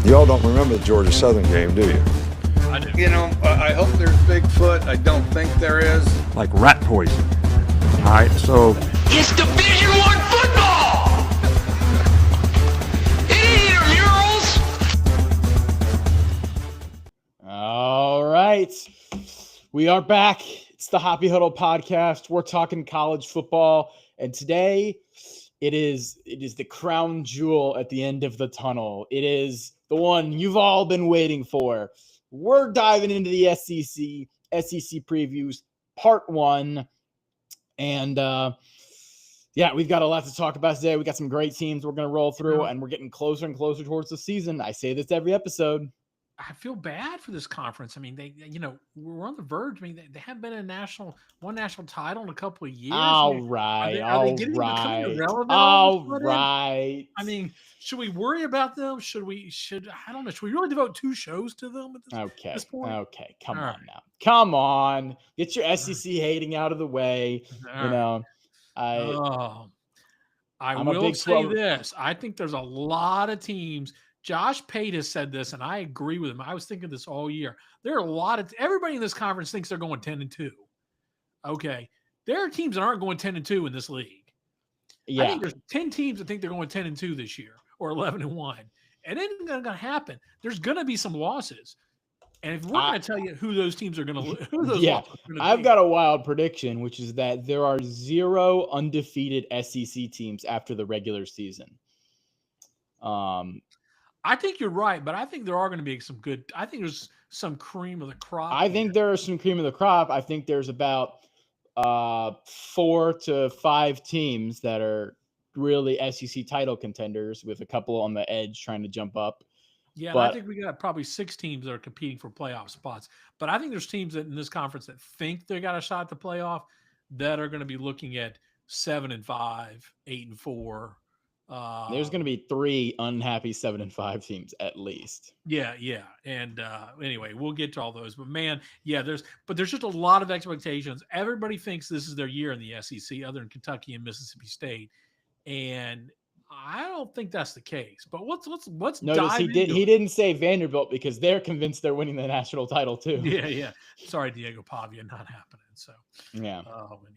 Y'all don't remember the Georgia Southern game, do you? I do. You know, I hope there's Bigfoot. I don't think there is. Like rat poison. All right, so It's Division I football! It ain't murals! All right. We are back. It's the Hoppy Huddle podcast. We're talking college football. And today it is the crown jewel at the end of the tunnel. It is the one you've all been waiting for. We're diving into the SEC previews, part 1. And we've got a lot to talk about today. We got some great teams we're going to roll through, and we're getting closer and closer towards the season. I say this every episode. I feel bad for this conference. I mean, we're on the verge. I mean, they haven't been in one national title in a couple of years. All right. I mean, should we worry about them? I don't know. Should we really devote 2 shows to them at this point? Okay. Come on now. Come on. Get your SEC hating out of the way. I will say this. I think there's a lot of teams. Josh Pate has said this, and I agree with him. I was thinking this all year. There are a lot of everybody in this conference thinks they're going 10-2. Okay, there are teams that aren't going 10-2 in this league. Yeah, I think there's 10 teams that think they're going 10-2 this year or 11-1, and it ain't going to happen. There's going to be some losses, and if we're going to tell you who those teams are going to, who those losses are going to I've got a wild prediction, which is that there are 0 undefeated SEC teams after the regular season. I think you're right, but I think there are going to be some good. I think there's some cream of the crop. I think there are some cream of the crop. I think there's about 4 to 5 teams that are really SEC title contenders, with a couple on the edge trying to jump up. Yeah, but I think we got probably 6 teams that are competing for playoff spots. But I think there's teams that in this conference that think they got a shot at the playoff that are going to be looking at 7-5, 8-4. There's going to be 3 unhappy 7-5 teams at least. Yeah. And anyway, we'll get to all those. But man, there's just a lot of expectations. Everybody thinks this is their year in the SEC, other than Kentucky and Mississippi State, and I don't think that's the case. But let's notice dive he didn't say Vanderbilt because they're convinced they're winning the national title too. Yeah. Sorry, Diego Pavia, not happening. So yeah. Anyway,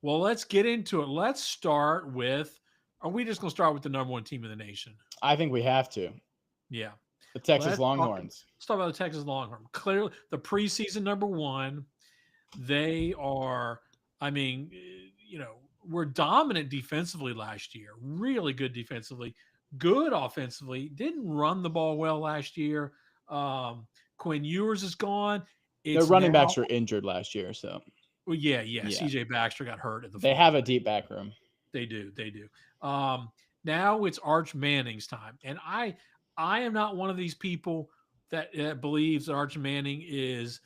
well, let's get into it. Let's start with. Are we just going to start with the number 1 team in the nation? I think we have to. Yeah. The Texas Longhorns. Let's talk about the Texas Longhorns. Clearly, the preseason number 1. They are, were dominant defensively last year. Really good defensively. Good offensively. Didn't run the ball well last year. Quinn Ewers is gone. Their running backs were injured last year, so. Well, yeah. CJ Baxter got hurt at the. They have a deep back room. They do. Now it's Arch Manning's time. And I am not one of these people that believes that Arch Manning is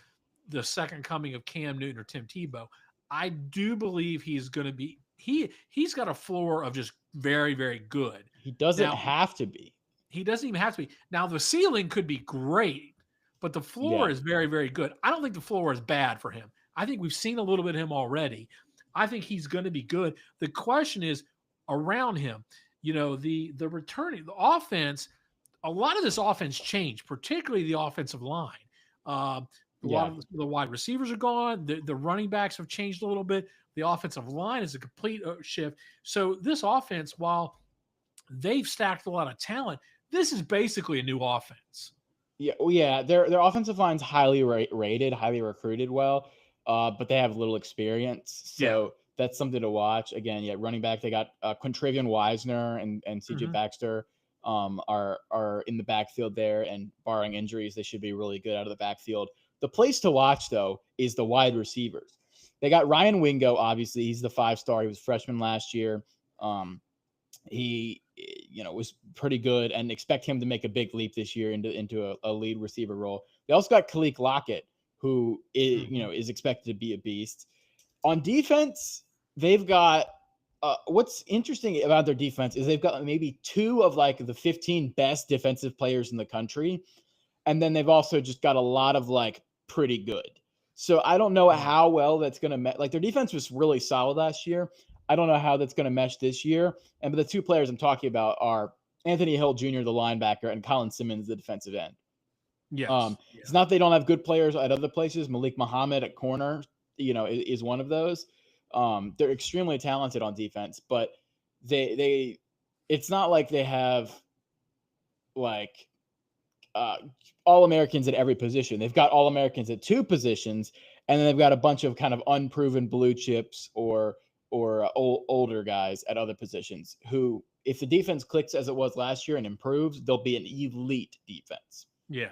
the second coming of Cam Newton or Tim Tebow. I do believe he's going to be he's got a floor of just very, very good. He doesn't have to be. He doesn't even have to be. Now the ceiling could be great, but the floor is very, very good. I don't think the floor is bad for him. I think we've seen a little bit of him already. I think he's going to be good. The question is around him. The returning, the offense, a lot of this offense changed, particularly the offensive line. A lot of the wide receivers are gone. The running backs have changed a little bit. The offensive line is a complete shift. So this offense, while they've stacked a lot of talent, this is basically a new offense. Yeah. Their offensive line's highly rated, highly recruited well. But they have little experience, so that's something to watch. Again, running back, they got Quintravion Wiesner and CJ Baxter are in the backfield there, and barring injuries, they should be really good out of the backfield. The place to watch, though, is the wide receivers. They got Ryan Wingo, obviously. He's the 5-star. He was a freshman last year. He was pretty good, and expect him to make a big leap this year into a lead receiver role. They also got Khalil Lockett, who is expected to be a beast. On defense, they've got what's interesting about their defense is they've got maybe 2 of the 15 best defensive players in the country. And then they've also just got a lot of pretty good. So I don't know how well that's going to their defense was really solid last year. I don't know how that's going to mesh this year. And the 2 players I'm talking about are Anthony Hill Jr., the linebacker, and Colin Simmons, the defensive end. Yes. It's not they don't have good players at other places. Malik Muhammad at corner, is one of those. They're extremely talented on defense, but they it's not like they have like All-Americans at every position. They've got All-Americans at 2 positions, and then they've got a bunch of kind of unproven blue chips or older guys at other positions who, if the defense clicks as it was last year and improves, they'll be an elite defense. Yeah.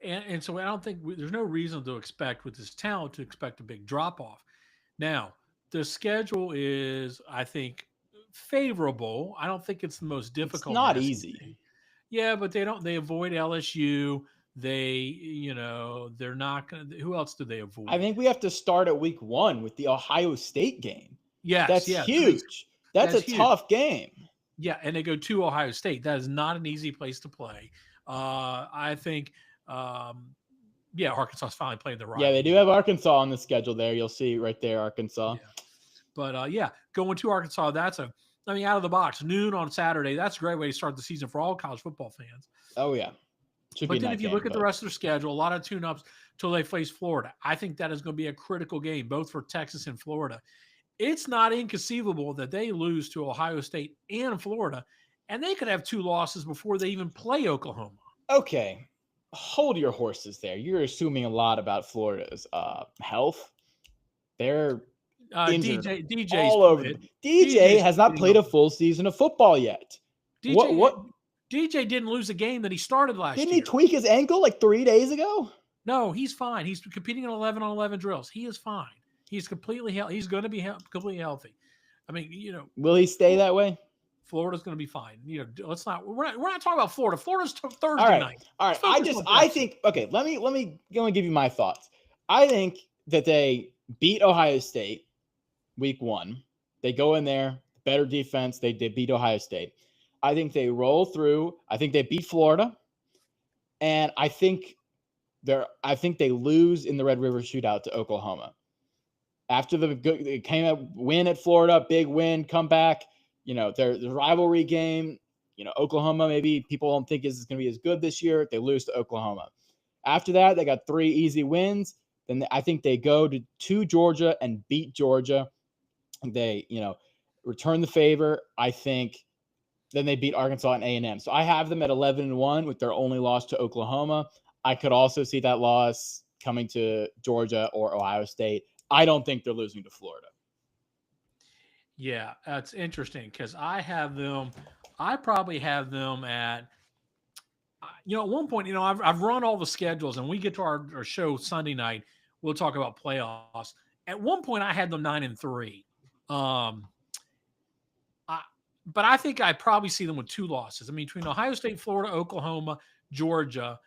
And so I don't think there's no reason to expect with this talent to expect a big drop off. Now, the schedule is, I think, favorable. I don't think it's the most difficult. It's not easy. Yeah, but they avoid LSU. They're not going to. Who else do they avoid? I think we have to start at week 1 with the Ohio State game. Yes, that's huge. That's a huge. Tough game. Yeah, and they go to Ohio State. That is not an easy place to play. I think, Arkansas is finally playing the right. Yeah, they do have Arkansas on the schedule there. You'll see right there, Arkansas. Yeah. But, going to Arkansas, out of the box, noon on Saturday, that's a great way to start the season for all college football fans. Oh, yeah. But then if you look at the rest of their schedule, a lot of tune-ups till they face Florida. I think that is going to be a critical game, both for Texas and Florida. It's not inconceivable that they lose to Ohio State and Florida, and they could have 2 losses before they even play Oklahoma. Okay. Hold your horses there. You're assuming a lot about Florida's health. They're injured DJ's all over. DJ has not played a full season of football yet. What? DJ didn't lose a game that he started last year. Didn't he tweak his ankle like 3 days ago? No, he's fine. He's competing in 11-on-11 drills. He is fine. He's completely healthy. He's going to be completely healthy. I mean, will he stay that way? Florida's going to be fine. Let's not. We're not talking about Florida. Florida's Thursday night. All right. I think. Okay. Let me give you my thoughts. I think that they beat Ohio State week 1. They go in there, better defense. They beat Ohio State. I think they roll through. I think they beat Florida, and I think they lose in the Red River Shootout to Oklahoma. After they came up win at Florida, big win, come back. Their rivalry game. Oklahoma, maybe people don't think is going to be as good this year. They lose to Oklahoma. After that, they got 3 easy wins. Then I think they go to Georgia and beat Georgia. They, return the favor. I think then they beat Arkansas and A&M. So I have them at 11-1 with their only loss to Oklahoma. I could also see that loss coming to Georgia or Ohio State. I don't think they're losing to Florida. Yeah, that's interesting because I probably have them at, at one point, I've run all the schedules and we get to our show Sunday night. We'll talk about playoffs. At one point I had them 9-3. But I think I probably see them with 2 losses. I mean, between Ohio State, Florida, Oklahoma, Georgia,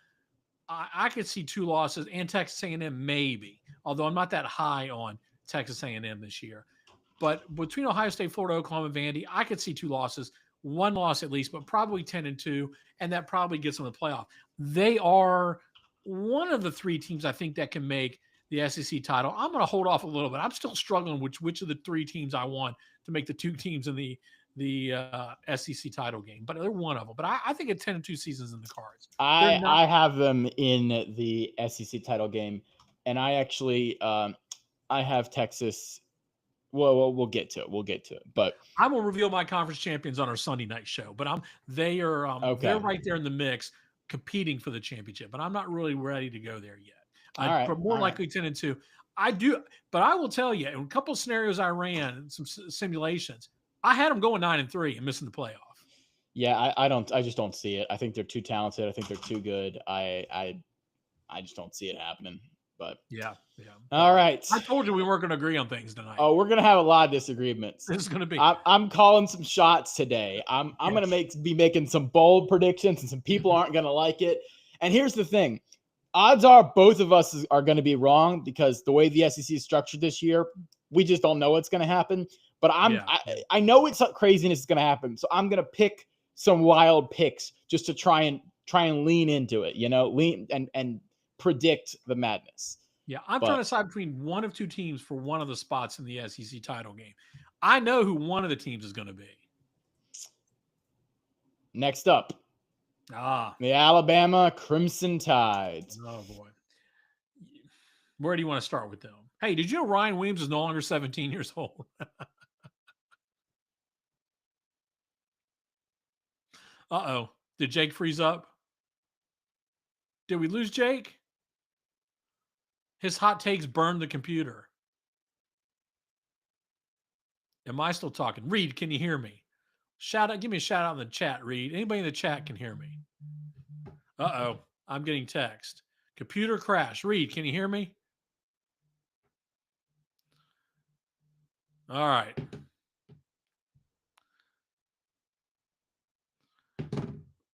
I could see 2 losses, and Texas A&M maybe, although I'm not that high on Texas A&M this year. But between Ohio State, Florida, Oklahoma, Vandy, I could see 2 losses, 1 loss at least, but probably 10-2, and that probably gets them the playoff. They are one of the 3 teams I think that can make the SEC title. I'm going to hold off a little bit. I'm still struggling which of the 3 teams I want to make the 2 teams in the SEC title game, but they're one of them. But I think a 10-2 season's in the cards. I have them in the SEC title game, and I actually I have Texas. Well, we'll get to it. But I'm gonna reveal my conference champions on our Sunday night show. But they're right there in the mix, competing for the championship. But I'm not really ready to go there yet. But more likely 10-2. I do, but I will tell you, in a couple of scenarios I ran, some simulations, I had them going 9-3 and missing the playoff. Yeah, I just don't see it. I think they're too talented. I think they're too good. I just don't see it happening. But yeah. All right. I told you we weren't going to agree on things tonight. Oh, we're going to have a lot of disagreements. This is going to be. I'm calling some shots today. I'm going to be making some bold predictions, and some people aren't going to like it. And here's the thing. Odds are both of us are going to be wrong because the way the SEC is structured this year, we just don't know what's going to happen. But I know it's craziness is going to happen. So I'm going to pick some wild picks just to try and lean into it, lean and predict the madness. Yeah, I'm trying to decide between one of 2 teams for one of the spots in the SEC title game. I know who one of the teams is going to be. Next up, Ah, the Alabama Crimson Tides. oh boy. Where do you want to start with them? Hey, did you know Ryan Williams is no longer 17 years old? Uh-oh. Did Jake freeze up? Did we lose Jake? His hot takes burned the computer. Am I still talking? Reed, can you hear me? Shout out, give me a shout out in the chat, Reed. Anybody in the chat can hear me. Uh-oh. I'm getting text. Computer crash. Reed, can you hear me? All right.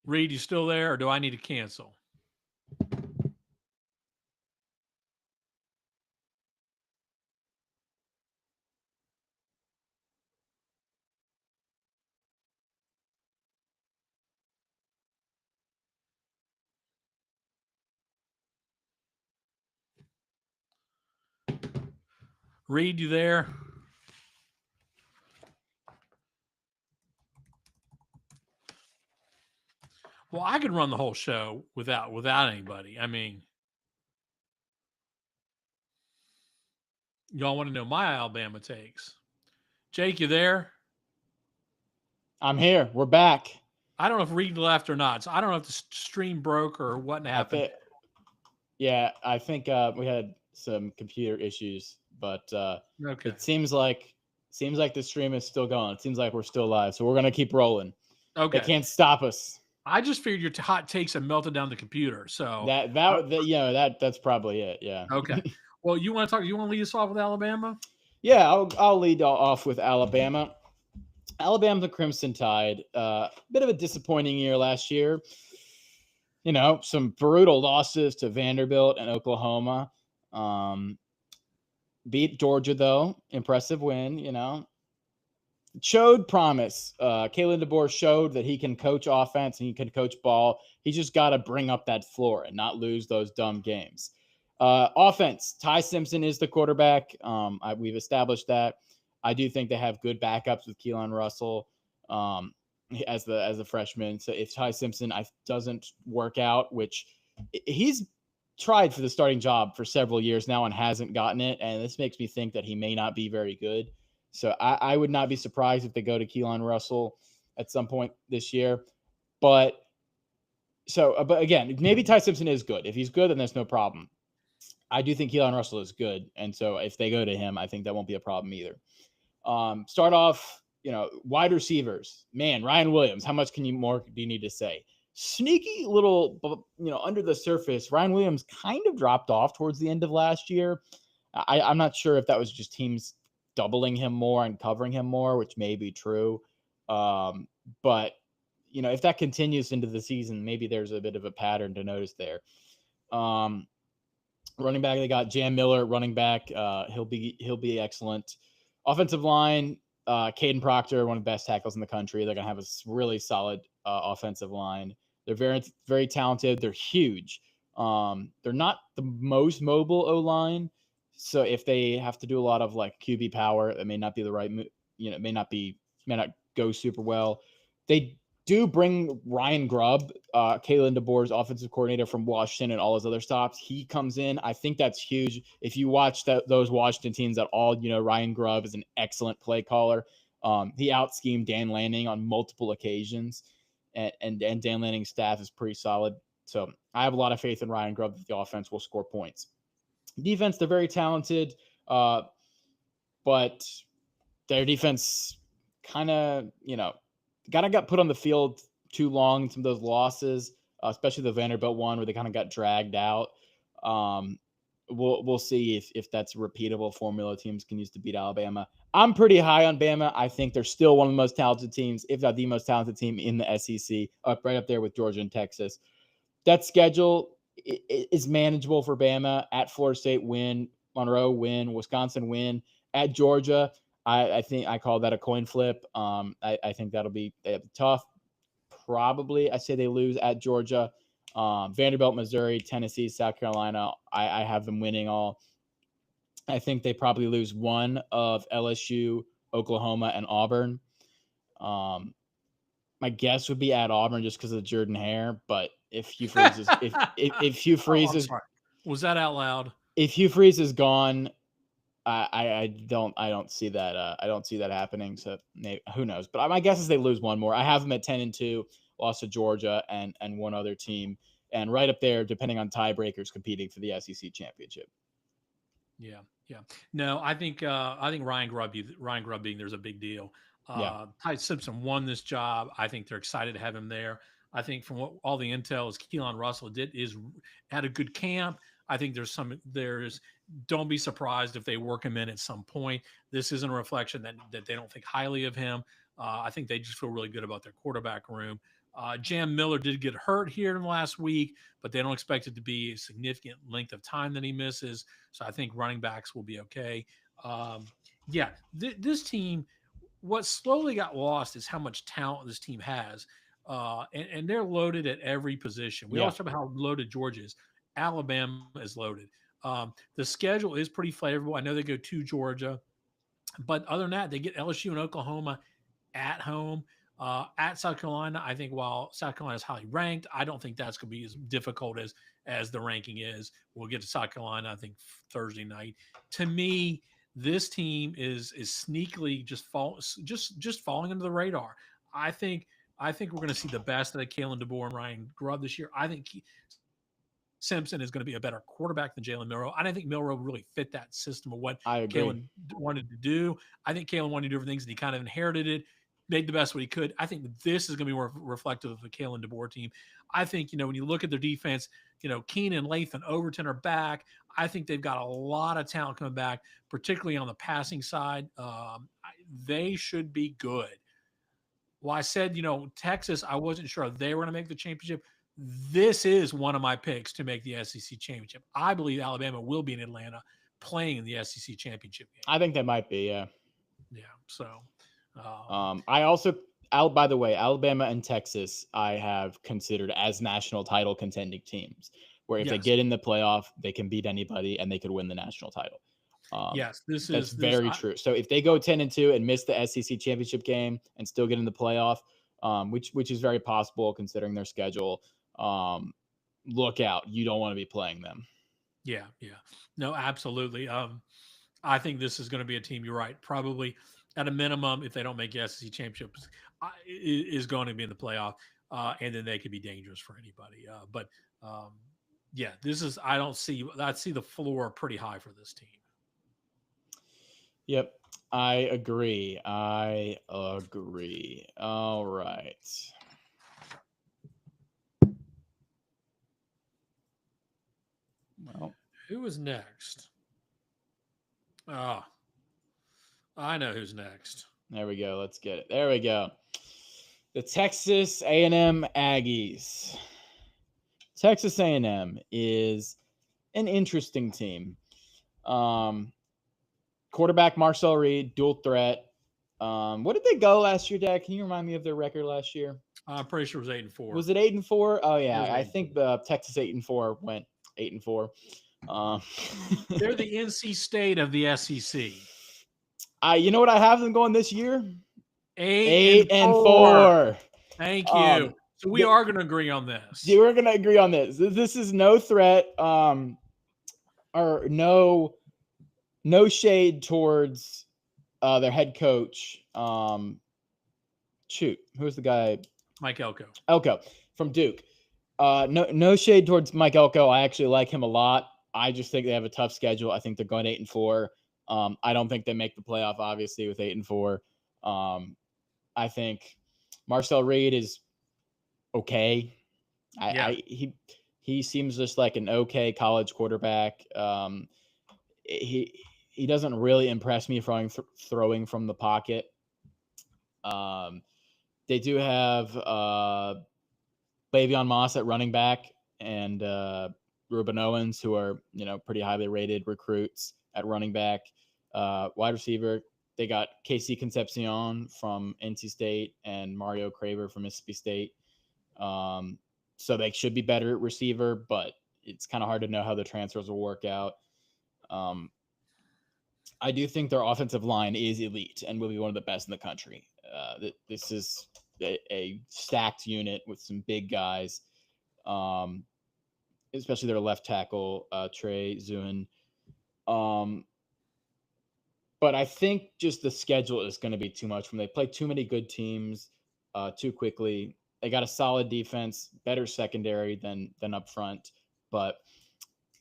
Reed, you still there, or do I need to cancel? Reed, you there? Well, I could run the whole show without anybody. I mean, y'all want to know my Alabama takes. Jake, you there? I'm here. We're back. I don't know if Reed left or not. So I don't know if the stream broke or what happened. I think we had some computer issues, but Okay. it seems like the stream is still going. It seems like we're still live, so we're gonna keep rolling. Okay. They can't stop us. I just figured your hot takes had melted down the computer. So that's probably it. Yeah. okay. Well, you want to talk? You want to lead us off with Alabama? Yeah, I'll lead off with Alabama. Alabama, the Crimson Tide. Bit of a disappointing year last year. You know, some brutal losses to Vanderbilt and Oklahoma. Beat Georgia, though. Impressive win, you know. Showed promise. Kalen DeBoer showed that he can coach offense and he can coach ball. He just got to bring up that floor and not lose those dumb games. Offense, Ty Simpson is the quarterback. We've established that. I do think they have good backups with Keelan Russell as the freshman. So if Ty Simpson doesn't work out, which he's tried for the starting job for several years now and hasn't gotten it, and this makes me think that he may not be very good. So I would not be surprised if they go to Keelan Russell at some point this year. But again, maybe Ty Simpson is good. If he's good, then there's no problem. I do think Keelan Russell is good. And so if they go to him, I think that won't be a problem either. Start off, wide receivers. Man, Ryan Williams, how much more do you need to say? Sneaky little, under the surface, Ryan Williams kind of dropped off towards the end of last year. I'm not sure if that was just teams doubling him more and covering him more, which may be true. But, if that continues into the season, maybe there's a bit of a pattern to notice there. Running back, they got Jam Miller, running back. He'll be excellent. Offensive line, Caden Proctor, one of the best tackles in the country. They're going to have a really solid offensive line. They're very, very talented. They're huge. They're not the most mobile O-line. So if they have to do a lot of like QB power, it may not be the right, may not go super well. They do bring Ryan Grubb, Kalen DeBoer's offensive coordinator from Washington and all his other stops. He comes in. I think that's huge. If you watch those Washington teams at all, Ryan Grubb is an excellent play caller. He out-schemed Dan Lanning on multiple occasions, and Dan Lanning's staff is pretty solid. So I have a lot of faith in Ryan Grubb that the offense will score points. Defense, they're very talented, but their defense kind of, got put on the field too long in some of those losses, especially the Vanderbilt one where they kind of got dragged out. We'll see if that's a repeatable formula teams can use to beat Alabama. I'm pretty high on Bama. I think they're still one of the most talented teams, if not the most talented team in the SEC, right up there with Georgia and Texas. That schedule is manageable for Bama. At Florida State, win. Monroe, win. Wisconsin, win. At Georgia, I think I call that a coin flip. I think that'll be tough. Probably, I say they lose at Georgia. Vanderbilt, Missouri, Tennessee, South Carolina, I have them winning all. I think they probably lose one of LSU, Oklahoma, and Auburn. My guess would be at Auburn just because of Jordan Hare. But if Hugh Freeze is if Hugh Freeze I'm is sorry. Was that out loud? if Hugh Freeze is gone, I don't see that I don't see that happening. So maybe, who knows? But my guess is they lose one more. I have them at 10-2, lost to Georgia and one other team, and right up there, depending on tiebreakers, competing for the SEC championship. Yeah, yeah. No, I think Ryan Grubb being there's a big deal. Yeah. Ty Simpson won this job. I think they're excited to have him there. I think from what all the intel is Keelan Russell had a good camp. I think there's don't be surprised if they work him in at some point. This isn't a reflection that they don't think highly of him. I think they just feel really good about their quarterback room. Jam Miller did get hurt here in the last week, but they don't expect it to be a significant length of time that he misses. So I think running backs will be okay. This team, what slowly got lost is how much talent this team has. And they're loaded at every position. We always talk about how loaded Georgia is. Alabama is loaded. The schedule is pretty favorable. I know they go to Georgia, but other than that, they get LSU and Oklahoma at home. At South Carolina, I think while South Carolina is highly ranked, I don't think that's going to be as difficult as the ranking is. We'll get to South Carolina, I think, Thursday night. To me, this team is sneakily just falling under the radar. I think we're going to see the best of Kalen DeBoer and Ryan Grubb this year. I think Simpson is going to be a better quarterback than Jalen Milroe. I don't think Milroe really fit that system of what Kalen wanted to do. I think Kalen wanted to do different things, and he kind of inherited it, made the best what he could. I think this is going to be more reflective of the Kalen DeBoer team. I think, when you look at their defense, Keenan, Lathan, Overton are back. I think they've got a lot of talent coming back, particularly on the passing side. They should be good. Well, I said, Texas, I wasn't sure they were going to make the championship. This is one of my picks to make the SEC championship. I believe Alabama will be in Atlanta playing in the SEC championship game. I think they might be, yeah. Yeah, so. I also, by the way, Alabama and Texas, I have considered as national title contending teams, where if they get in the playoff, they can beat anybody and they could win the national title. That's very true. So if they go 10-2 and miss the SEC championship game and still get in the playoff, which is very possible considering their schedule, look out. You don't want to be playing them. Yeah. No, absolutely. I think this is going to be a team, you're right, probably at a minimum, if they don't make the SEC championships, is going to be in the playoff, and then they could be dangerous for anybody. I see the floor pretty high for this team. Yep, I agree. All right. Well, who is next? I know who's next. There we go. Let's get it. There we go. The Texas A&M Aggies. Texas A&M is an interesting team. Quarterback Marcel Reed, dual threat. What did they go last year, Dad? Can you remind me of their record last year? I'm pretty sure it was 8-4. Was it 8-4? Oh yeah, I think the Texas 8-4 went 8-4. They're the NC State of the SEC. You know what I have them going this year? 8-4. Thank you. So we are going to agree on this. Yeah, we're going to agree on this. This is no threat, or no shade towards their head coach. Who's the guy? Mike Elko. Elko from Duke. No shade towards Mike Elko. I actually like him a lot. I just think they have a tough schedule. I think they're going 8-4. I don't think they make the playoff, obviously, with 8-4. I think Marcel Reed is okay. He seems just like an okay college quarterback. He doesn't really impress me throwing from the pocket. They do have Le'Veon Moss at running back and Ruben Owens, who are pretty highly rated recruits at running back. Wide receiver, they got KC Concepcion from NC State and Mario Craver from Mississippi State. So they should be better at receiver, but it's kind of hard to know how the transfers will work out. I do think their offensive line is elite and will be one of the best in the country. This is a stacked unit with some big guys, especially their left tackle, Trey Zuin. But I think just the schedule is going to be too much for them. They play too many good teams too quickly. They got a solid defense, better secondary than up front. But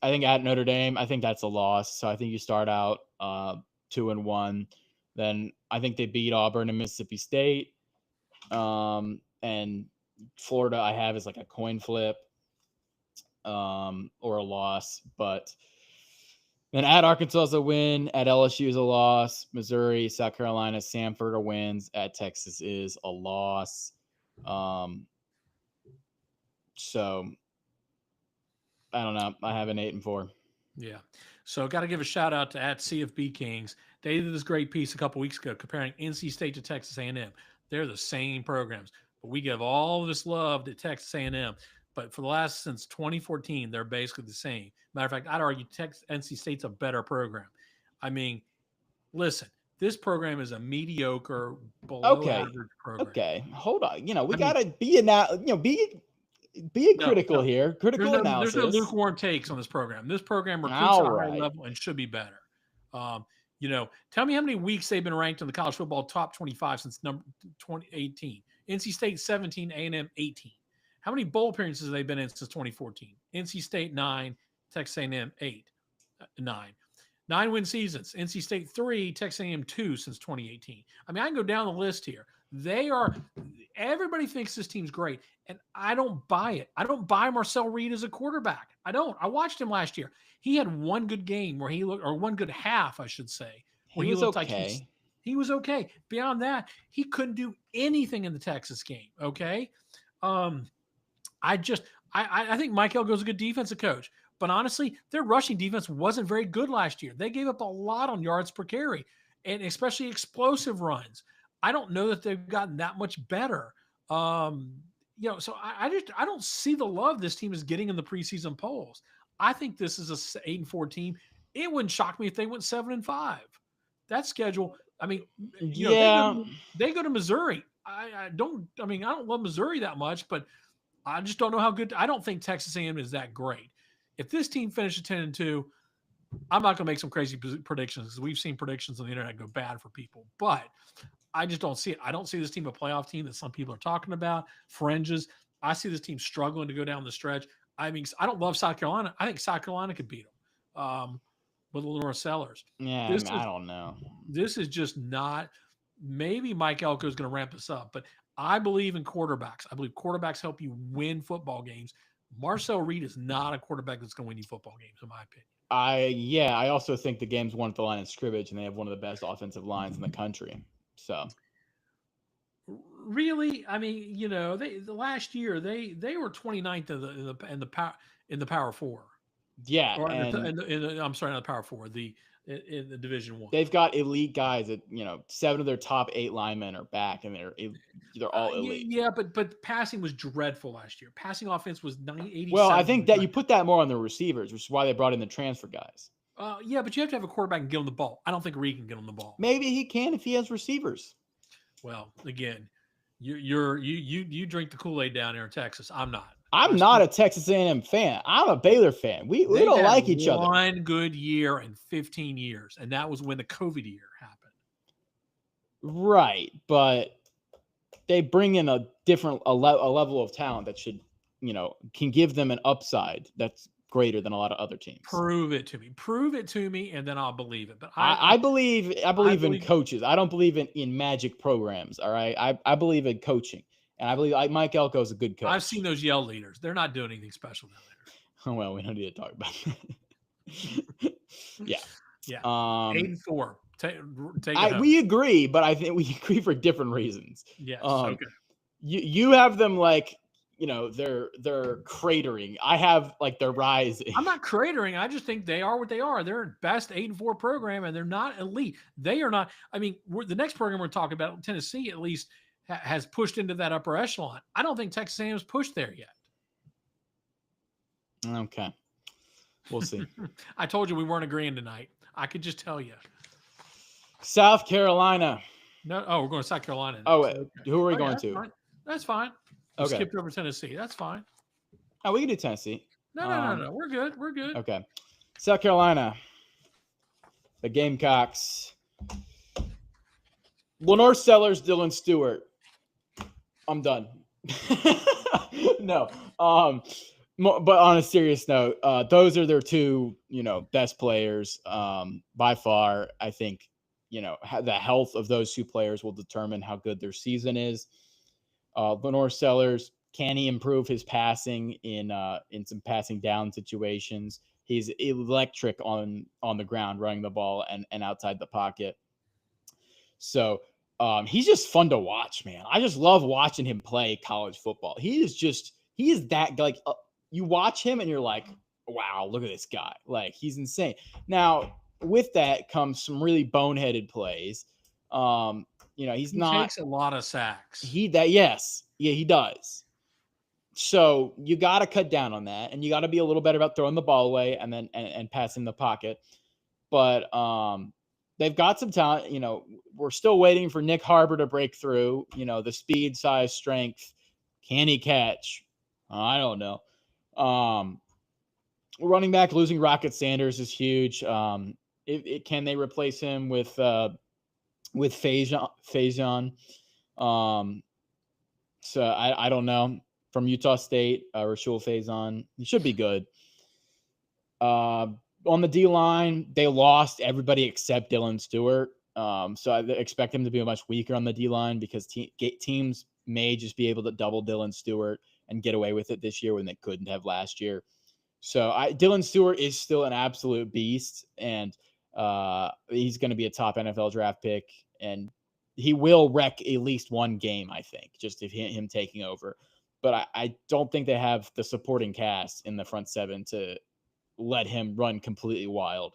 I think at Notre Dame, I think that's a loss. So I think you start out 2-1. Then I think they beat Auburn and Mississippi State. And Florida I have is like a coin flip or a loss. But then at Arkansas is a win. At LSU is a loss. Missouri, South Carolina, Samford are wins. At Texas is a loss. So I don't know. I have an 8-4. Yeah. So got to give a shout out to at CFB Kings. They did this great piece a couple weeks ago comparing NC State to Texas A&M. They're the same programs, but we give all this love to Texas A&M. But for the last since 2014, they're basically the same. Matter of fact, I'd argue NC State's a better program. I mean, listen, this program is a mediocre, below average program. Okay, hold on. We gotta be critical here. Critical analysis. There's no lukewarm takes on this program. This program recruits at a high level and should be better. Tell me how many weeks they've been ranked in the college football top 25 since 2018. NC State 17, A&M 18. How many bowl appearances have they been in since 2014? NC State 9, Texas A&M 8, 9. 9-win seasons. NC State 3, Texas A&M 2 since 2018. I mean, I can go down the list here. Everybody thinks this team's great, and I don't buy it. I don't buy Marcel Reed as a quarterback. I don't. I watched him last year. He had one good game where one good half, I should say, where he looked okay. like he was okay. Beyond that, he couldn't do anything in the Texas game. Okay. I think Mike Elko's a good defensive coach, but honestly, their rushing defense wasn't very good last year. They gave up a lot on yards per carry, and especially explosive runs. I don't know that they've gotten that much better. So I don't see the love this team is getting in the preseason polls. I think this is a 8-4 team. It wouldn't shock me if they went 7-5. That schedule, I mean, they go to Missouri. I don't love Missouri that much, but I just don't know how good. I don't think Texas A&M is that great. If this team finishes 10-2, I'm not going to make some crazy predictions because we've seen predictions on the internet go bad for people. But I just don't see it. I don't see this team a playoff team that some people are talking about. Fringes. I see this team struggling to go down the stretch. I mean, I don't love South Carolina. I think South Carolina could beat them with Lenore Sellers. Yeah, I don't know. This is just not. Maybe Mike Elko is going to ramp this up, but I believe in quarterbacks. I believe quarterbacks help you win football games. Marcel Reed is not a quarterback that's going to win you football games, in my opinion. I also think the game's won at the line of scrimmage, and they have one of the best offensive lines in the country. So, really, I mean, the last year they were 29th in the Power Four. Yeah, I'm sorry, not the Power Four. In the Division I, they've got elite guys that 7 of their top 8 linemen are back, and they're all elite. Yeah, but passing was dreadful last year. Passing offense was 980. Well, I think that you put that more on the receivers, which is why they brought in the transfer guys. Yeah, but you have to have a quarterback and get on the ball. I don't think Reed can get on the ball. Maybe he can if he has receivers. Well, again, you drink the Kool-Aid down here in Texas. I'm not. I'm not a Texas A&M fan. I'm a Baylor fan. We don't like each other. One good year in 15 years, and that was when the COVID year happened. Right, but they bring in a level of talent that should, can give them an upside that's greater than a lot of other teams. Prove it to me, and then I'll believe it. But I believe in coaches. I don't believe in magic programs. All right, I believe in coaching. And I believe Mike Elko is a good coach. I've seen those Yell leaders. They're not doing anything special down there. Oh, well, we don't need to talk about that. Yeah. 8-4. Take it we agree, but I think we agree for different reasons. Yes. Okay. You have them like, they're cratering. I have like they're rising. I'm not cratering. I just think they are what they are. They're a best 8-4 program, and they're not elite. They are not. I mean, the next program we're talking about, Tennessee, at least has pushed into that upper echelon. I don't think Texas A&M's pushed there yet. Okay. We'll see. I told you we weren't agreeing tonight. I could just tell you. South Carolina. No, we're going to South Carolina. Oh, wait. Okay. Who are we going to? Fine. That's fine. You Okay. skipped over Tennessee. That's fine. Oh, we can do Tennessee. No. We're good. We're good. Okay. South Carolina, the Gamecocks. Lenore Sellers, Dylan Stewart. I'm done. No. But on a serious note, those are their two, best players by far. I think, the health of those two players will determine how good their season is. Lenore Sellers, can he improve his passing in some passing down situations? He's electric on the ground, running the ball and outside the pocket. So he's just fun to watch, man. I just love watching him play college football. He is that, like, you watch him and you're like, wow, look at this guy. Like, he's insane. Now, with that comes some really boneheaded plays. He takes a lot of sacks. He does. So you got to cut down on that, and you got to be a little better about throwing the ball away and then and passing the pocket. But they've got some talent. We're still waiting for Nick Harbor to break through. The speed, size, strength. Can he catch? I don't know. Running back losing Rocket Sanders is huge. Can they replace him with Faison? So I don't know. From Utah State, Rashul Faison. He should be good. On the D-line, they lost everybody except Dylan Stewart. So I expect him to be much weaker on the D-line because teams may just be able to double Dylan Stewart and get away with it this year when they couldn't have last year. So Dylan Stewart is still an absolute beast, and he's going to be a top NFL draft pick, and he will wreck at least one game, I think, just if him taking over. But I don't think they have the supporting cast in the front seven to let him run completely wild.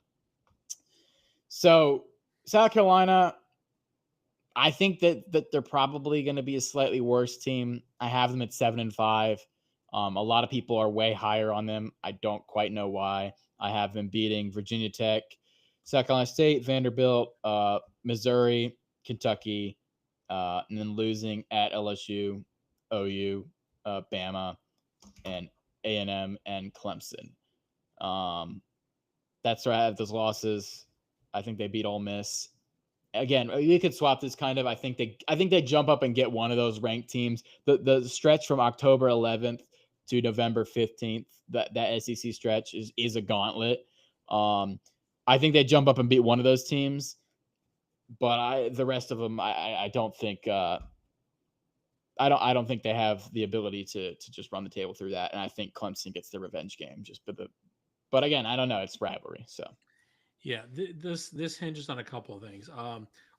So South Carolina, I think that they're probably going to be a slightly worse team. I have them at 7-5. A lot of people are way higher on them. I don't quite know why. I have them beating Virginia Tech, South Carolina State, Vanderbilt, Missouri, Kentucky, and then losing at LSU, OU, Bama, and A&M and Clemson. That's where I have those losses. I think they beat Ole Miss. Again, you could swap this kind of. I think they jump up and get one of those ranked teams. The stretch from October 11th to November 15th, that SEC stretch is a gauntlet. I think they jump up and beat one of those teams, but the rest of them, I don't think. I don't think they have the ability to just run the table through that, and I think Clemson gets the revenge game. But again, I don't know. It's rivalry, so. Yeah, this hinges on a couple of things.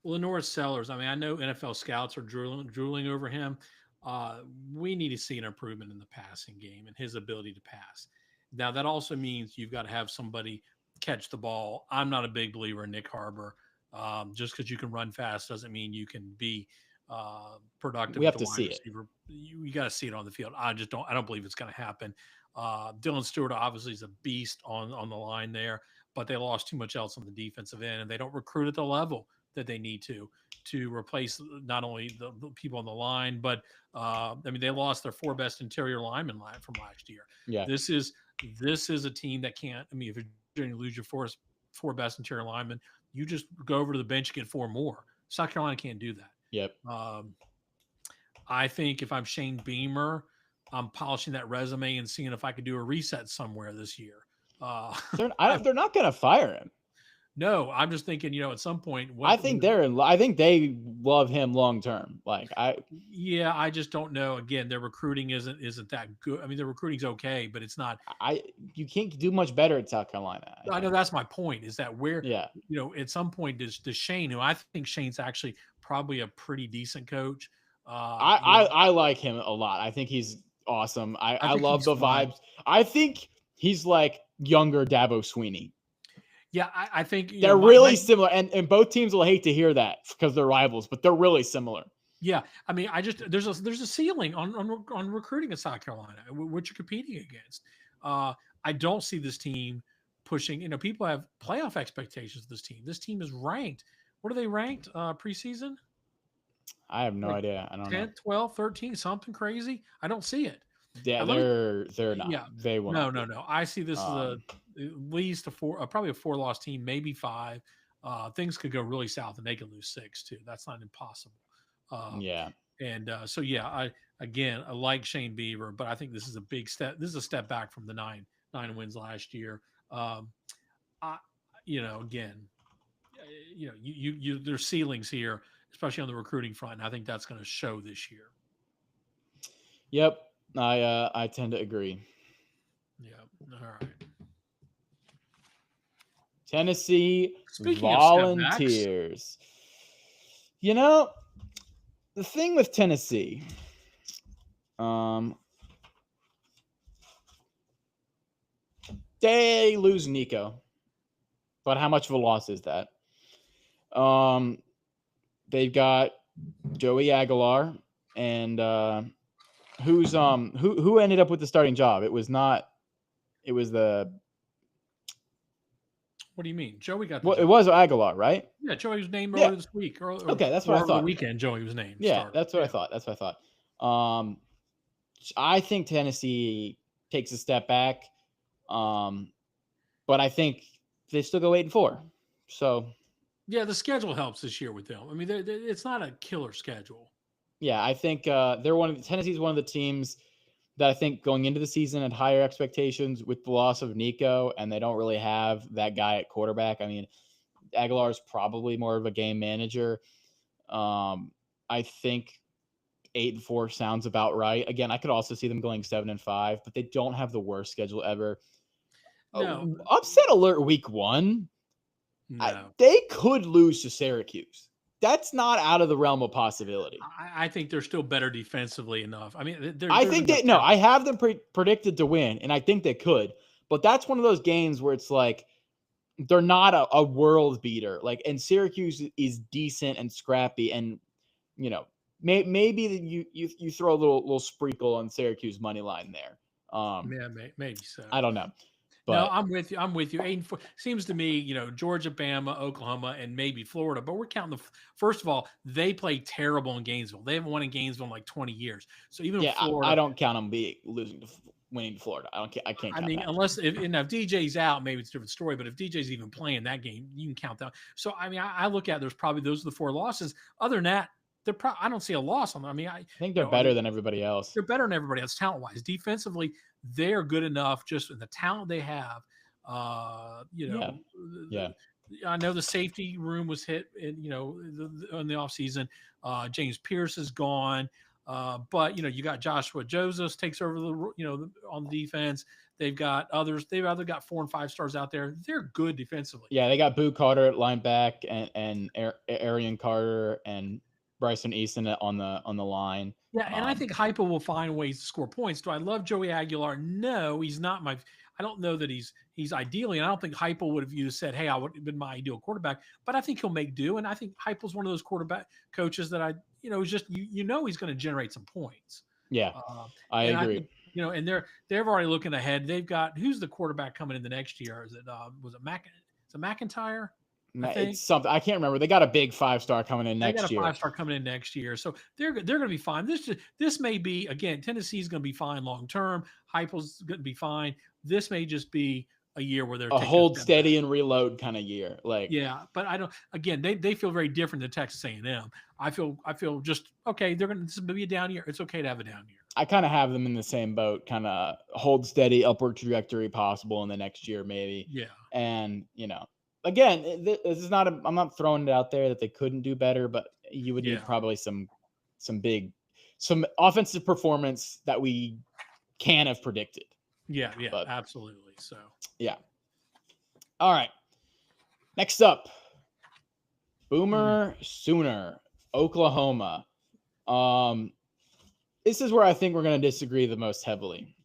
Lenore Sellers, I know NFL scouts are drooling over him. We need to see an improvement in the passing game and his ability to pass. Now, that also means you've got to have somebody catch the ball. I'm not a big believer in Nick Harbor. Just because you can run fast doesn't mean you can be productive. We have to see receiver. You got to see it on the field. I don't believe it's going to happen. Dylan Stewart obviously is a beast on the line there, but they lost too much else on the defensive end, and they don't recruit at the level that they need to replace not only the people on the line, but they lost their 4 best interior linemen from last year. Yeah, this is a team that can't. If you're going to lose your 4 best interior linemen, you just go over to the bench and get 4 more. South Carolina can't do that. Yep. I think if I'm Shane Beamer, I'm polishing that resume and seeing if I could do a reset somewhere this year. They're not going to fire him. No, I'm just thinking, at some point. I think they love him long term. I just don't know. Again, their recruiting isn't that good. Their recruiting's okay, but it's not. You can't do much better at South Carolina. I know that's my point. Is that where? Yeah. At some point, does Shane, who I think Shane's actually probably a pretty decent coach. I like him a lot. I think he's awesome. I love the vibes. I think he's like younger Dabo Swinney. Yeah, I think they're really similar, and both teams will hate to hear that because they're rivals, but they're really similar. Yeah, there's a ceiling on recruiting in South Carolina, what you're competing against. I don't see this team pushing. People have playoff expectations of this team. This team is ranked. What are they ranked preseason? I have no Like idea. I don't 10, know. 12, 13, something crazy. I don't see it. Yeah, Let me they're not. yeah. They will No, not no, be. no. I see this as Um, at least a probably a 4-loss team, maybe 5. Things could go really south and they can lose 6 too. That's not impossible. Uh, yeah. and so yeah, I like Shane Beaver, but I think this is a big step. This is a step back from the 9 wins last year. Um, I, again, there's ceilings here, especially on the recruiting front, and I think that's going to show this year. Yep. I tend to agree. Yeah. All right. Tennessee Speaking of step backs, Volunteers. You know, the thing with Tennessee, they lose Nico, but how much of a loss is that? They've got Joey Aguilar, and who ended up with the starting job? It was the what do you mean? Joey got the well, job. it was Aguilar, right? Yeah, Joey was named Yeah. earlier this week, or Okay, that's what I over the thought. weekend. Joey was named. Yeah, starter. that's what I thought. That's what I thought. I think Tennessee takes a step back, but I think they still go 8-4. So yeah, the schedule helps this year with them. I mean, it's not a killer schedule. yeah, I think Tennessee's one of the teams that I think going into the season had higher expectations with the loss of Nico, and they don't really have that guy at quarterback. I mean, Aguilar is probably more of a game manager. I think 8-4 sounds about right. Again, I could also see them going 7-5, but they don't have the worst schedule ever. No, Upset alert week 1. no. They could lose to Syracuse. That's not out of the realm of possibility. I think they're still better defensively enough. I mean, I think they no. I have them predicted to win, and I think they could. But that's one of those games where it's like they're not a world beater. Like, and Syracuse is decent and scrappy, and maybe you throw a little sprinkle on Syracuse money line there. Yeah, maybe so. I don't know. But no, I'm with you. 8-4 seems to me, Georgia, Bama, Oklahoma, and maybe Florida. But we're counting first of all, they play terrible in Gainesville. They haven't won in Gainesville in like 20 years. So even Florida, I don't count them winning to Florida. I can't count. I mean, that. unless if DJ's out, maybe it's a different story. But if DJ's even playing that game, you can count that. So I mean, I look at those are the 4 losses. Other than that, I don't see a loss on them. I mean, I think they're better than everybody else. They're better than everybody else talent wise. Defensively, they're good enough just in the talent they have. Yeah. I know the safety room was hit in the offseason. James Pierce is gone. But you got Joshua Joseph takes over on the defense. They've got others. They've either got 4 and 5 stars out there. They're good defensively. Yeah, they got Boo Carter at lineback and Arian Carter and Bryson Easton on the line. Yeah, and I think Heupel will find ways to score points. Do I love Joey Aguilar? No, he's not I don't know that he's ideally, and I don't think Heupel would have said, "Hey, I would have been my ideal quarterback." But I think he'll make do, and I think Heupel's one of those quarterback coaches that is just he's going to generate some points. Yeah, I agree. I think, and they're already looking ahead. They've got who's the quarterback coming in the next year? Is it McIntyre? It's something I can't remember. They got a big 5-star coming in next year. They got a 5-star coming in next year, so they're going to be fine. This may be again. Tennessee's going to be fine long term. Heupel's going to be fine. This may just be a year where they're a hold steady and reload kind of year. Like but I don't. Again, they feel very different than Texas A&M. I feel just okay. This is going to be a down year. It's okay to have a down year. I kind of have them in the same boat, kind of hold steady, upward trajectory possible in the next year, maybe. Yeah, and again, this is not. I'm not throwing it out there that they couldn't do better, but you would need probably some offensive performance that we can have predicted. Yeah, absolutely. So yeah. All right. Next up, Boomer Sooner, Oklahoma. This is where I think we're going to disagree the most heavily.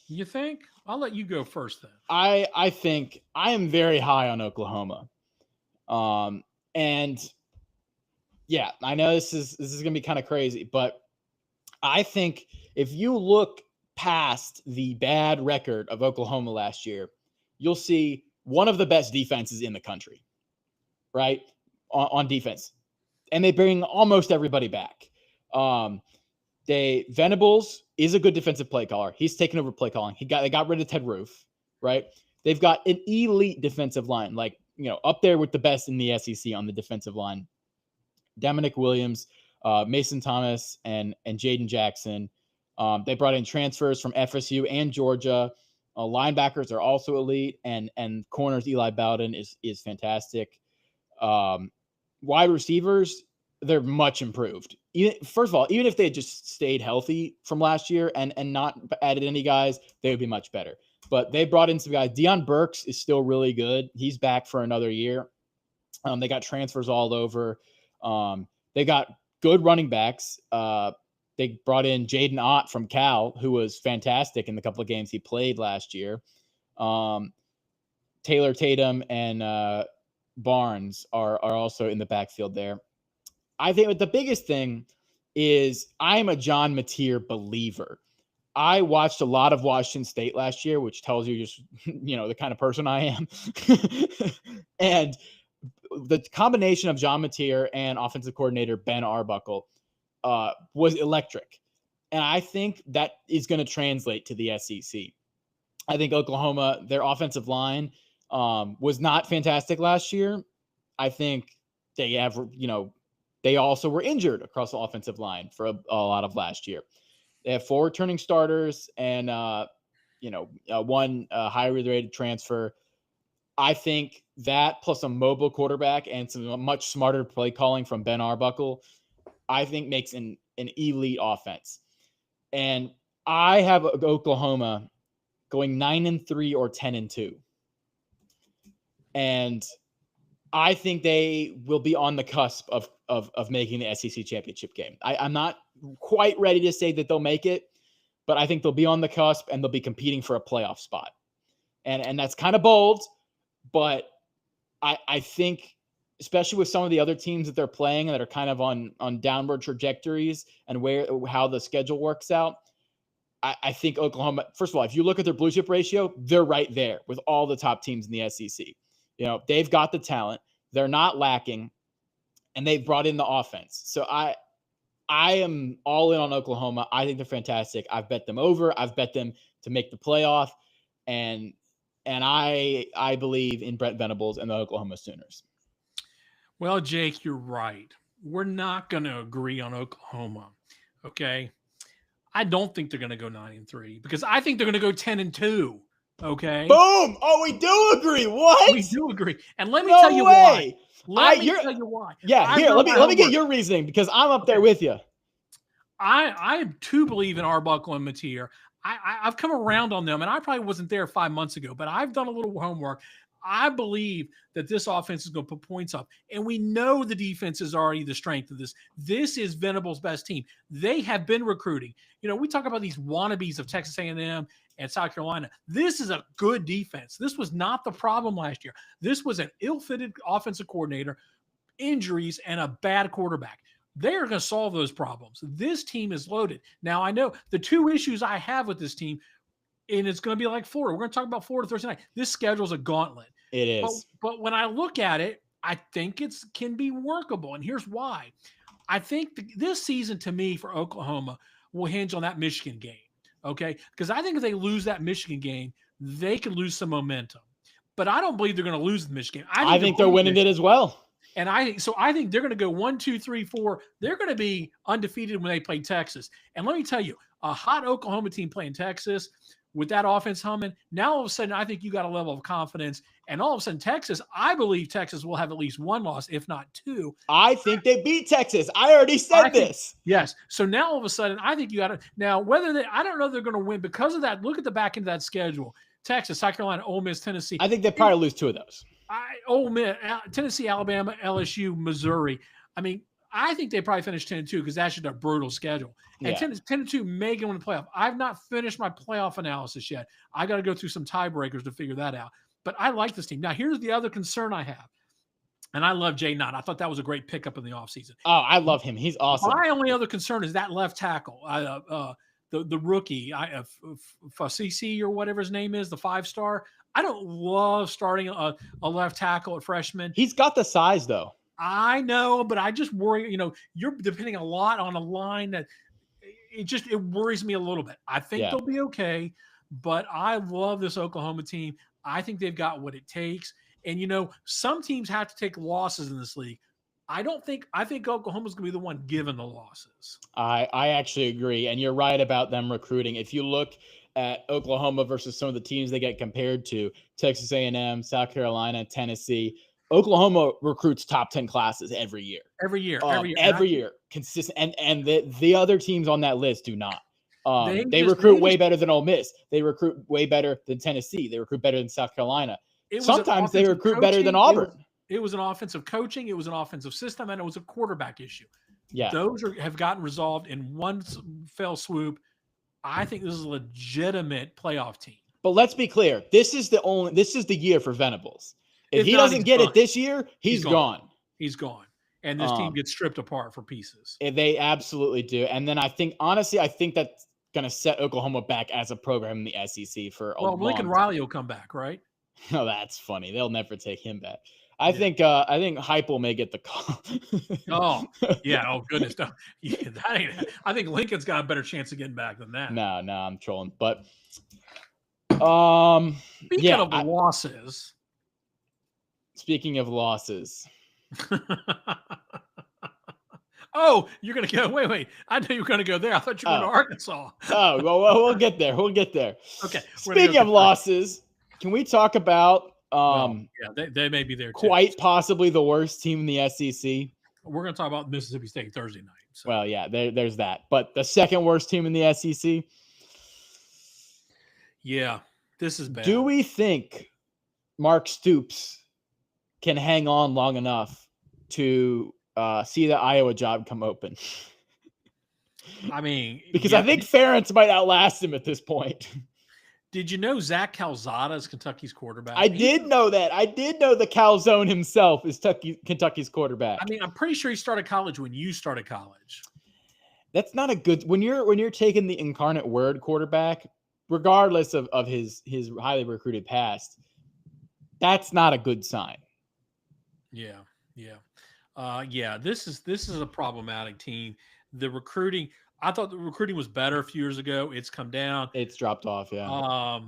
You think? I'll let you go first then. I think I am very high on Oklahoma. And yeah, I know this is going to be kind of crazy, but I think if you look past the bad record of Oklahoma last year, you'll see one of the best defenses in the country, right? On defense. And they bring almost everybody back. Venables is a good defensive play caller. He's taken over play calling. They got rid of Ted Roof, right? They've got an elite defensive line, like, up there with the best in the SEC on the defensive line. Dominic Williams, Mason Thomas, and Jaden Jackson. They brought in transfers from FSU and Georgia. Linebackers are also elite, and corners Eli Bowden is fantastic. Wide receivers, they're much improved. First of all, even if they had just stayed healthy from last year and not added any guys, they would be much better. But they brought in some guys. Deion Burks is still really good. He's back for another year. They got transfers all over. They got good running backs. They brought in Jaden Ott from Cal, who was fantastic in the couple of games he played last year. Taylor Tatum and Barnes are also in the backfield there. I think the biggest thing is I'm a John Mateer believer. I watched a lot of Washington State last year, which tells you just, the kind of person I am. And the combination of John Mateer and offensive coordinator Ben Arbuckle was electric. And I think that is going to translate to the SEC. I think Oklahoma, their offensive line was not fantastic last year. I think they have, they also were injured across the offensive line for a lot of last year. They have 4 returning starters and, one highly rated transfer. I think that plus a mobile quarterback and some much smarter play calling from Ben Arbuckle, I think makes an elite offense. And I have Oklahoma going 9-3 or 10-2. And I think they will be on the cusp of making the SEC championship game. I'm not quite ready to say that they'll make it, but I think they'll be on the cusp and they'll be competing for a playoff spot. And that's kind of bold, but I think, especially with some of the other teams that they're playing that are kind of on downward trajectories and how the schedule works out, I think Oklahoma, first of all, if you look at their blue chip ratio, they're right there with all the top teams in the SEC. They've got the talent. They're not lacking, and they've brought in the offense. So I am all in on Oklahoma. I think they're fantastic. I've bet them over. I've bet them to make the playoff, and I believe in Brent Venables and the Oklahoma Sooners. Well, Jake, you're right. We're not going to agree on Oklahoma, okay? I don't think they're going to go 9-3 because I think they're going to go 10-2. Okay. Boom! Oh, we do agree. What? We do agree. And let me tell you why. Let me tell you why. Yeah, here, let me get your reasoning because I'm up there with you. I too believe in Arbuckle and Mateer. I've come around on them, and I probably wasn't there 5 months ago, but I've done a little homework. I believe that this offense is going to put points up, and we know the defense is already the strength of this. This is Venables' best team. They have been recruiting. We talk about these wannabes of Texas A&M and South Carolina. This is a good defense. This was not the problem last year. This was an ill-fitted offensive coordinator, injuries, and a bad quarterback. They are going to solve those problems. This team is loaded. Now, I know the 2 issues I have with this team, and it's going to be like Florida. We're going to talk about Florida Thursday night. This schedule is a gauntlet. It is. But when I look at it, I think it can be workable. And here's why. I think this season, to me, for Oklahoma, will hinge on that Michigan game. Okay? Because I think if they lose that Michigan game, they could lose some momentum. But I don't believe they're going to lose the Michigan game. I think they're winning it as well. And I think they're going to go 1, 2, 3, 4. They're going to be undefeated when they play Texas. And let me tell you, a hot Oklahoma team playing Texas with that offense humming, now all of a sudden I think you got a level of confidence. And all of a sudden Texas, I believe Texas will have at least 1 loss, if not 2. I think they beat Texas. I already said this. Yes. So now all of a sudden I think you got to – now whether I don't know they're going to win because of that. Look at the back end of that schedule. Texas, South Carolina, Ole Miss, Tennessee. I think they probably lose 2 of those. Ole Miss, Tennessee, Alabama, LSU, Missouri. I mean, I think they probably finished 10-2 because that's just a brutal schedule. And 10-2 may go in the playoff. I've not finished my playoff analysis yet. I got to go through some tiebreakers to figure that out. But I like this team. Now, here's the other concern I have. And I love Jay Nott. I thought that was a great pickup in the offseason. Oh, I love him. He's awesome. My only other concern is that left tackle, the rookie, Fasisi or whatever his name is, the 5-star. I don't love starting a left tackle at freshman. He's got the size, though. I know, but I just worry, you're depending a lot on a line that it worries me a little bit. I think they'll be okay, but I love this Oklahoma team. I think they've got what it takes. And some teams have to take losses in this league. I think Oklahoma's going to be the one given the losses. I actually agree. And you're right about them recruiting. If you look at Oklahoma versus some of the teams they get compared to, Texas A&M, South Carolina, Tennessee, Oklahoma recruits top 10 classes every year. Every year. Consistent. And the other teams on that list do not. They just recruit way better than Ole Miss. They recruit way better than Tennessee. They recruit better than South Carolina. Sometimes they recruit better than Auburn. It was an offensive coaching. It was an offensive system, and it was a quarterback issue. Yeah. Those have gotten resolved in one fell swoop. I think this is a legitimate playoff team. But let's be clear. This is the year for Venables. If he doesn't get it this year, he's gone. He's gone. And this team gets stripped apart for pieces. They absolutely do. And then I think that's going to set Oklahoma back as a program in the SEC for a long time. Lincoln Riley will come back, right? Oh, that's funny. They'll never take him back. I think Heupel may get the call. Oh, yeah. Oh, goodness. No. Yeah, I think Lincoln's got a better chance of getting back than that. No, I'm trolling. But speaking of losses. Speaking of losses. Oh, you're going to go. Wait. I knew you were going to go there. I thought you were going to Arkansas. Oh, well, we'll get there. Okay. Speaking of losses, can we talk about they may be there too. Quite possibly the worst team in the SEC. We're going to talk about Mississippi State Thursday night. So. Well, yeah, there's that. But the second worst team in the SEC. Yeah, this is bad. Do we think Mark Stoops can hang on long enough to see the Iowa job come open? I mean, because I think Ferentz might outlast him at this point. Did you know Zach Calzada is Kentucky's quarterback? I did know that. I did know the Calzone himself is Kentucky's quarterback. I mean, I'm pretty sure he started college when you started college. That's not a good when you're taking the incarnate word quarterback, regardless of his highly recruited past. That's not a good sign. Yeah. This is a problematic team. The recruiting. I thought the recruiting was better a few years ago. It's come down. It's dropped off, yeah.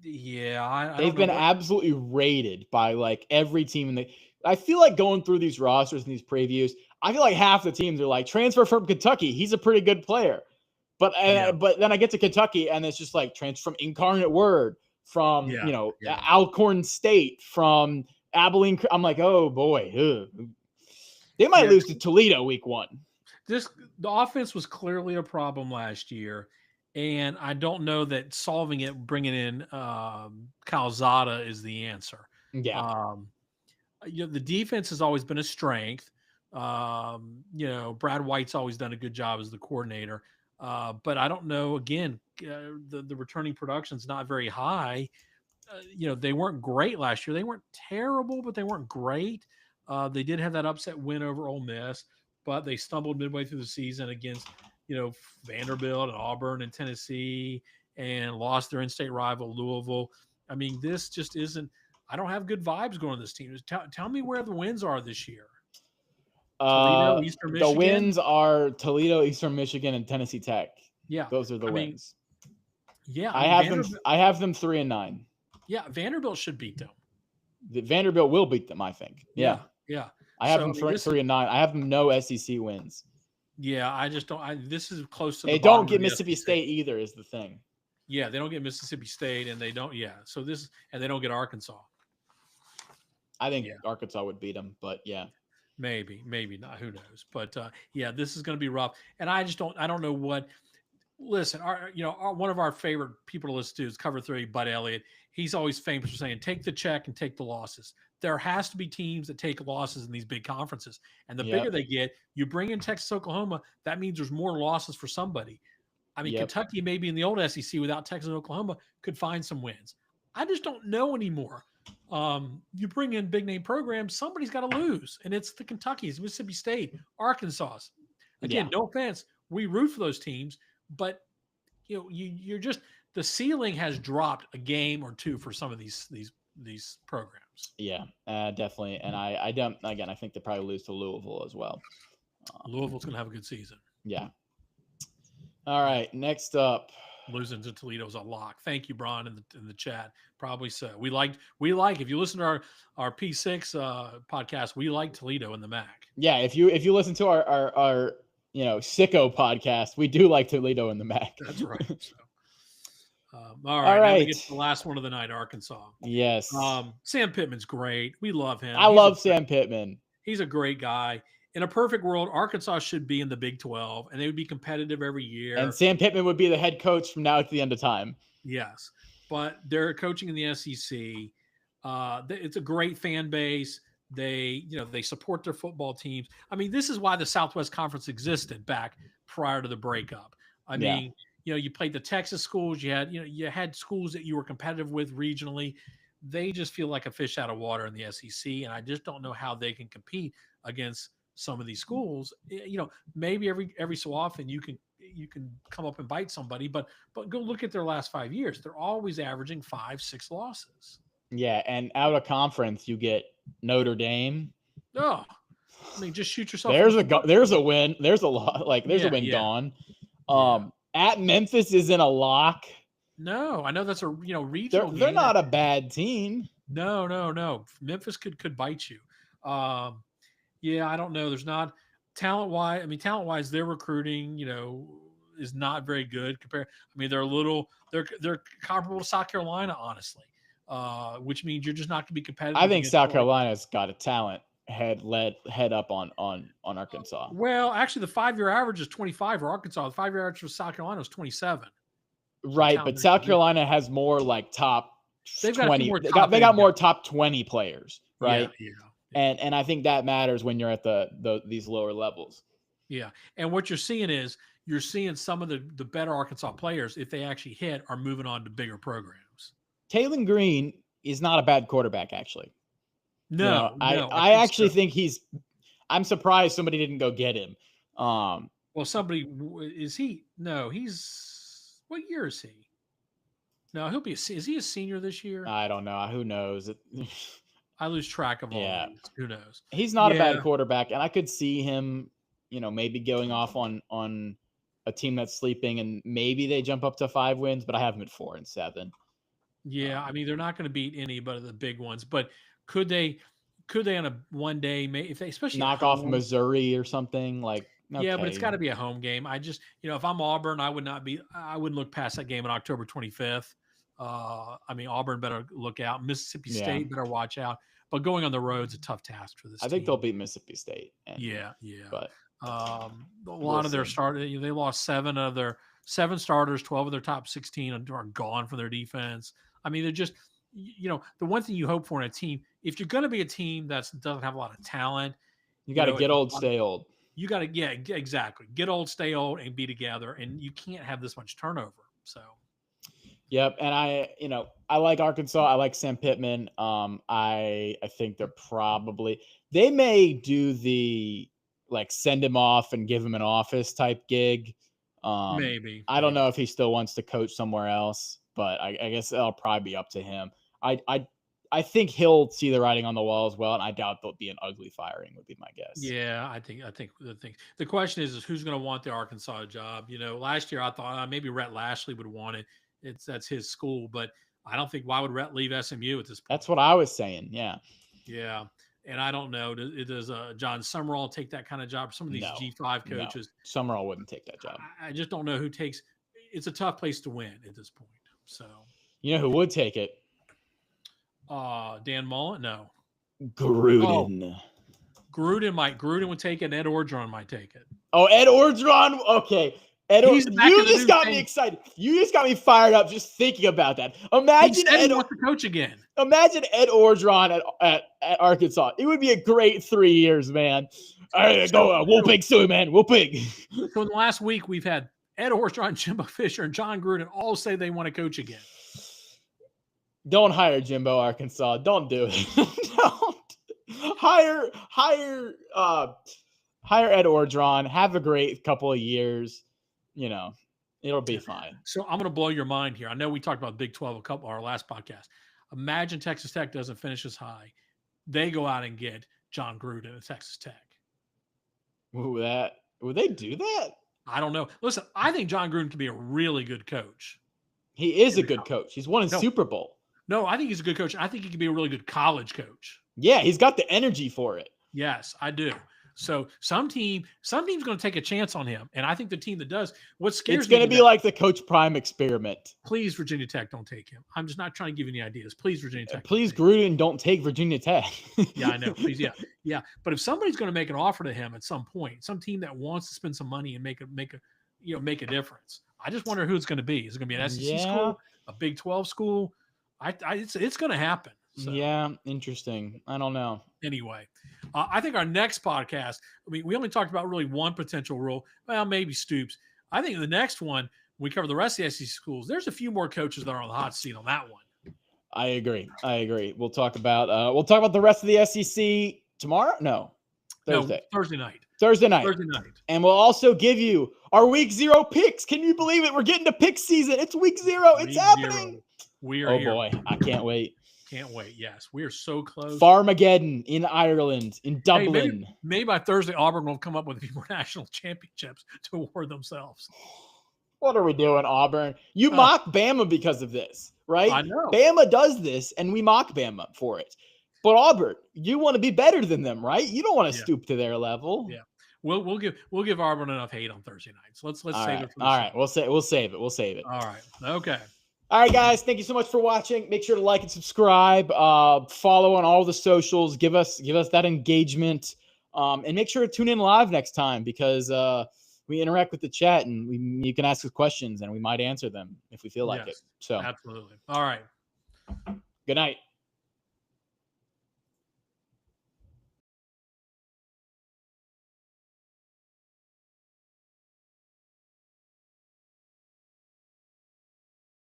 They've been absolutely raided by like every team I feel like going through these rosters and these previews, I feel like half the teams are like transfer from Kentucky. He's a pretty good player. But then I get to Kentucky and it's just like transfer from Incarnate Word, from Alcorn State, from Abilene. I'm like, oh boy. Ugh. They might lose to Toledo week 1. The offense was clearly a problem last year, and I don't know that solving it, bringing in Calzada is the answer. Yeah. The defense has always been a strength. Brad White's always done a good job as the coordinator, but I don't know. Again, the returning production's not very high. They weren't great last year. They weren't terrible, but they weren't great. They did have that upset win over Ole Miss, but they stumbled midway through the season against, Vanderbilt and Auburn and Tennessee, and lost their in-state rival Louisville. I mean, this just isn't. I don't have good vibes going to this team. Tell me where the wins are this year. Toledo, Eastern Michigan. The wins are Toledo, Eastern Michigan, and Tennessee Tech. Yeah, those are the wins. I have them 3-9. Yeah, Vanderbilt should beat them. Vanderbilt will beat them, I think. Yeah. I have them 3-9. I have them no SEC wins. Yeah, I just don't. This is close to. They don't get Mississippi State either, is the thing. Yeah, they don't get Mississippi State, and they don't. Yeah, so and they don't get Arkansas. I think Arkansas would beat them, but yeah, maybe not. Who knows? But this is going to be rough, and I just don't. I don't know what. Listen, one of our favorite people to listen to is Cover 3, Bud Elliott. He's always famous for saying, take the check and take the losses. There has to be teams that take losses in these big conferences. And the bigger they get, you bring in Texas, Oklahoma, that means there's more losses for somebody. I mean, Kentucky, maybe in the old SEC without Texas and Oklahoma, could find some wins. I just don't know anymore. You bring in big name programs, somebody's got to lose. And it's the Kentuckys, Mississippi State, Arkansas. Again, no offense. We root for those teams, but you're just, the ceiling has dropped a game or two for some of these these programs. Yeah, definitely. And I don't. Again, I think they probably lose to Louisville as well. Louisville's going to have a good season. Yeah. All right. Next up. Losing to Toledo is a lock. Thank you, Bron, in the chat. Probably so. We like if you listen to our P6 podcast, we like Toledo in the MAC. Yeah, if you listen to our sicko podcast, we do like Toledo in the MAC. That's right. So, all right. Now we get to the last one of the night, Arkansas. Yes. Sam Pittman's great. We love him. I love Sam Pittman. He's a great guy. In a perfect world, Arkansas should be in the Big 12, and they would be competitive every year. And Sam Pittman would be the head coach from now to the end of time. Yes, but they're coaching in the SEC. It's a great fan base. They support their football teams. I mean, this is why the Southwest Conference existed back prior to the breakup. I mean, you played the Texas schools. You had schools that you were competitive with regionally. They just feel like a fish out of water in the SEC, and I just don't know how they can compete against some of these schools. Maybe every so often you can come up and bite somebody, but go look at their last 5 years. They're always averaging 5-6 losses. Yeah, and out of conference you get Notre Dame. Oh, I mean, just shoot yourself. There's a win. There's a lot. There's a win gone. At Memphis isn't a lock. No, I know that's a regional. They're not a bad team. No. Memphis could bite you. Yeah, I don't know. There's not talent-wise. I mean, talent-wise, their recruiting, is not very good compared. I mean, they're comparable to South Carolina, honestly, which means you're just not going to be competitive. I think South Carolina's got a talent head up on Arkansas. Well, actually, the 5-year average is 25 for Arkansas. The 5-year average for South Carolina is 27. Right, but South Carolina has more top 20. They got more top 20 players, right? Yeah. And I think that matters when you're at these lower levels. Yeah. And what you're seeing is you're seeing some of the better Arkansas players, if they actually hit, are moving on to bigger programs. Taylon Green is not a bad quarterback, actually. No, I actually think I'm surprised somebody didn't go get him. Well, is he? No, what year is he? No, is he a senior this year? I don't know. Who knows? I lose track of all these. Who knows? He's not a bad quarterback, and I could see him, maybe going off on a team that's sleeping, and maybe they jump up to 5 wins, but I have them at 4 and 7. Yeah, I mean, they're not going to beat any but the big ones, but could they on a one day, if they especially knock off Missouri or something like? Okay. Yeah, but it's got to be a home game. I just, if I'm Auburn, I wouldn't look past that game on October 25th. I mean, Auburn better look out. Mississippi State better watch out. But going on the road is a tough task for this team. I think they'll beat Mississippi State. Yeah. But a lot of their starters, they lost 7 of their 7 starters, 12 of their top 16 are gone from their defense. I mean, they're just, the one thing you hope for in a team, if you're going to be a team that doesn't have a lot of talent, you got to get old, stay old. You got to, exactly. Get old, stay old, and be together. And you can't have this much turnover. So. Yep, and I like Arkansas. I like Sam Pittman. I think they may do the send him off and give him an office type gig. Maybe. I don't know if he still wants to coach somewhere else, but I guess that'll probably be up to him. I think he'll see the writing on the wall as well, and I doubt there'll be an ugly firing would be my guess. Yeah, I think the question is who's going to want the Arkansas job. Last year I thought maybe Rhett Lashley would want it. That's his school, but I don't think why would Rhett leave SMU at this point? That's what I was saying. Yeah. Yeah. And I don't know. Does John Summerall take that kind of job? Some of these G5 coaches. No, Summerall wouldn't take that job. I just don't know who takes. It's a tough place to win at this point. So. You know who would take it? Dan Mullen? No. Gruden. Gruden would take it, and Ed Orgeron might take it. Oh, Ed Orgeron. Okay. You just got me excited. You just got me fired up just thinking about that. Imagine Ed wants to coach again. Imagine Ed Orgeron at Arkansas. It would be a great 3 years, man. All right, go. Whooping soon, man. Whooping. So in the last week, we've had Ed Orgeron, Jimbo Fisher, and John Gruden all say they want to coach again. Don't hire Jimbo, Arkansas. Don't do it. Don't hire Ed Orgeron. Have a great couple of years. It'll be fine. So I'm going to blow your mind here. I know we talked about Big 12 our last podcast. Imagine Texas Tech doesn't finish as high. They go out and get John Gruden at Texas Tech. Would they do that? I don't know. Listen, I think John Gruden can be a really good coach. He is a good coach. He's won a Super Bowl. No, I think he's a good coach. I think he can be a really good college coach. Yeah, he's got the energy for it. Yes, I do. So some team's going to take a chance on him, and I think the team that does, what scares me, it's going to be like the Coach Prime experiment. Please, Virginia Tech, don't take him. I'm just not trying to give you any ideas. Please, Virginia Tech. Please, Gruden, don't take Virginia Tech. Yeah, I know. Please, yeah. But if somebody's going to make an offer to him at some point, some team that wants to spend some money and make a difference, I just wonder who it's going to be. Is it going to be an SEC school, a Big 12 school? It's going to happen. So. Yeah, interesting. I don't know. Anyway, I think our next podcast, we only talked about really one potential rule. Well, maybe Stoops. I think the next one, we cover the rest of the SEC schools. There's a few more coaches that are on the hot seat on that one. I agree. We'll talk about the rest of the SEC tomorrow. No, Thursday. No, Thursday night. Thursday night. And we'll also give you our week 0 picks. Can you believe it? We're getting to pick season. It's week 0. It's happening. We are here. Oh boy, I can't wait. Can't wait. Yes, we are so close. Farmageddon in Ireland, in Dublin. Hey, maybe by Thursday, Auburn will come up with a few more national championships to award themselves. What are we doing, Auburn? You mock Bama because of this, right? I know. Bama does this, and we mock Bama for it. But Auburn, you want to be better than them, right? You don't want to stoop to their level. Yeah. We'll give Auburn enough hate on Thursday nights. Let's save it for the All right. We'll save it. All right. Okay. All right, guys. Thank you so much for watching. Make sure to like and subscribe. Follow on all the socials. Give us that engagement. And make sure to tune in live next time because we interact with the chat and you can ask us questions and we might answer them if we feel like it. So absolutely. All right. Good night.